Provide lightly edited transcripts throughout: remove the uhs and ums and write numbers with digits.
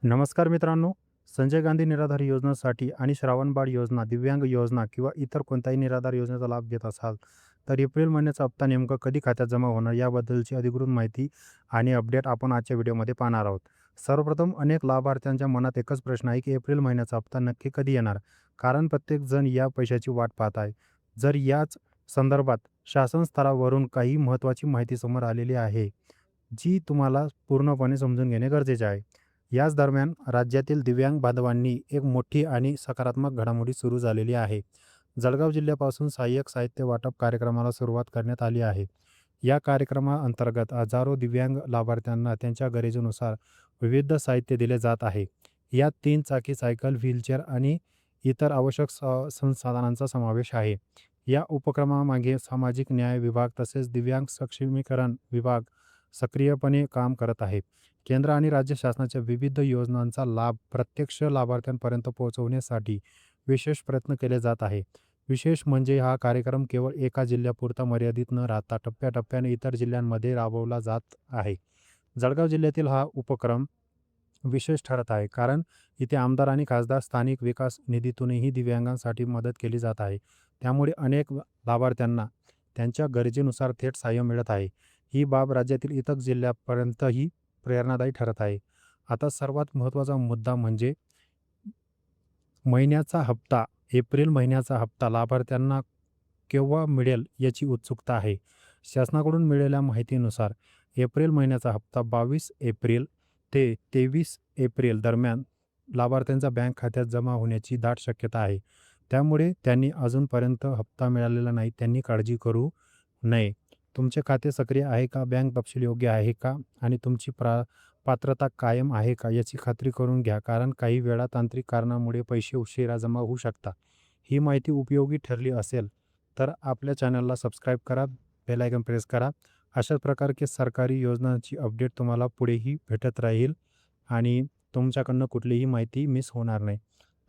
नमस्कार मित्रांनो. संजय गांधी निराधार योजनेसाठी आणि श्रावण बाळ योजना, दिव्यांग योजना किंवा इतर कोणत्याही निराधार योजनेचा लाभ घेत असाल, तर एप्रिल महिन्याचा हप्ता नेमका कधी खात्यात जमा होणार याबद्दलची अधिकृत माहिती आणि अपडेट आपण आजच्या व्हिडिओमध्ये पाहणार आहोत. सर्वप्रथम अनेक लाभार्थ्यांच्या मनात एकच प्रश्न आहे, की एप्रिल महिन्याचा हप्ता नक्की कधी येणार? कारण प्रत्येकजण या पैशाची वाट पाहत आहे. जर याच संदर्भात शासन स्तरावरून काही महत्त्वाची माहिती समोर आलेली आहे, जी तुम्हाला पूर्णपणे समजून घेणे गरजेचे आहे. याच दरम्यान राज्यातील दिव्यांग बांधवांनी एक मोठी आणि सकारात्मक घडामोडी सुरू झालेली आहे. जळगाव जिल्ह्यापासून सहाय्यक साहित्य वाटप कार्यक्रमाला सुरुवात करण्यात आली आहे. या कार्यक्रमाअंतर्गत हजारो दिव्यांग लाभार्थ्यांना त्यांच्या गरजेनुसार विविध साहित्य दिले जात आहे. यात 3 चाकी सायकल, व्हीलचेअर आणि इतर आवश्यक संसाधनांचा समावेश आहे. या उपक्रमामागे सामाजिक न्याय विभाग तसेच दिव्यांग सक्षमीकरण विभाग सक्रियपणे काम करत आहे. केंद्र आणि राज्य शासनाच्या विविध योजनांचा लाभ प्रत्यक्ष लाभार्थ्यांपर्यंत पोहोचवण्यासाठी विशेष प्रयत्न केले जात आहे. विशेष म्हणजे हा कार्यक्रम केवळ एका जिल्ह्यापुरता मर्यादित न राहता टप्प्याटप्प्याने इतर जिल्ह्यांमध्ये राबवला जात आहे. जळगाव जिल्ह्यातील हा उपक्रम विशेष ठरत आहे, कारण इथे आमदार आणि खासदार स्थानिक विकास निधीतूनही दिव्यांगांसाठी मदत केली जात आहे. त्यामुळे अनेक लाभार्थ्यांना त्यांच्या गरजेनुसार थेट सहाय्य मिळत आहे. ही बाब राज्यातील इतर जिल्ह्यापर्यंतही प्रेरणादायी ठरत आहे. आता सर्वात महत्त्वाचा मुद्दा म्हणजे महिन्याचा हप्ता. एप्रिल महिन्याचा हप्ता लाभार्थ्यांना केव्हा मिळेल याची उत्सुकता आहे. शासनाकडून मिळालेल्या माहितीनुसार एप्रिल महिन्याचा हप्ता 22 एप्रिल ते 23 एप्रिल दरम्यान लाभार्थ्यांच्या बँक खात्यात जमा होण्याची दाट शक्यता आहे. त्यामुळे त्यांनी अजूनपर्यंत हप्ता मिळालेला नाही त्यांनी काळजी करू नये. तुमचे खाते सक्रिय आहे का? बँक तपशील योग्य आहे का? आणि तुमची पात्रता कायम आहे का? याची खात्री करून घ्या, कारण काही वेळा तांत्रिक कारणामुळे पैसे उशिरा जमा होऊ शकतात. ही माहिती उपयोगी ठरली असेल तर आपल्या चॅनलला सबस्क्राईब करा, बेल आयकॉन प्रेस करा. अशाच प्रकारचे सरकारी योजनांची अपडेट तुम्हाला पुढेही भेटत राहील आणि तुमच्याकडनं कुठलीही माहिती मिस होणार नाही.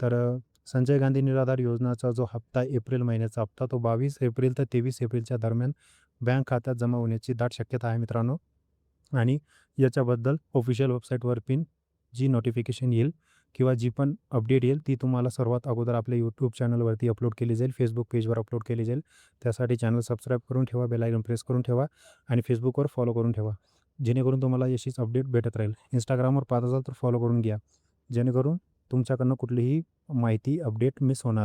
तर संजय गांधी निराधार योजनाचा जो हप्ता एप्रिल महिन्याचा हप्ता तो 22 एप्रिल ते 23 एप्रिलच्या दरम्यान बँक खात्यात जमा होण्याची दाट शक्यता आहे मित्रांनो. आणि याच्याबद्दल ऑफिशियल वेबसाईटवर जी नोटिफिकेशन येईल किंवा जी पण अपडेट येईल ती तुम्हाला सर्वात अगोदर आपल्या यूट्यूब चॅनलवरती अपलोड केली जाईल, फेसबुक पेजवर अपलोड केली जाईल. त्यासाठी चॅनल सबस्क्राईब करून ठेवा, बेल आयकॉन प्रेस करून ठेवा आणि फेसबुकवर फॉलो करून ठेवा, जेणेकरून तुम्हाला अशीच अपडेट भेटत राहील. इंस्टाग्रामवर पाहत असाल तर फॉलो करून घ्या, जेणेकरून तुमच्याकडनं कुठलीही माहिती अपडेट मिस होणार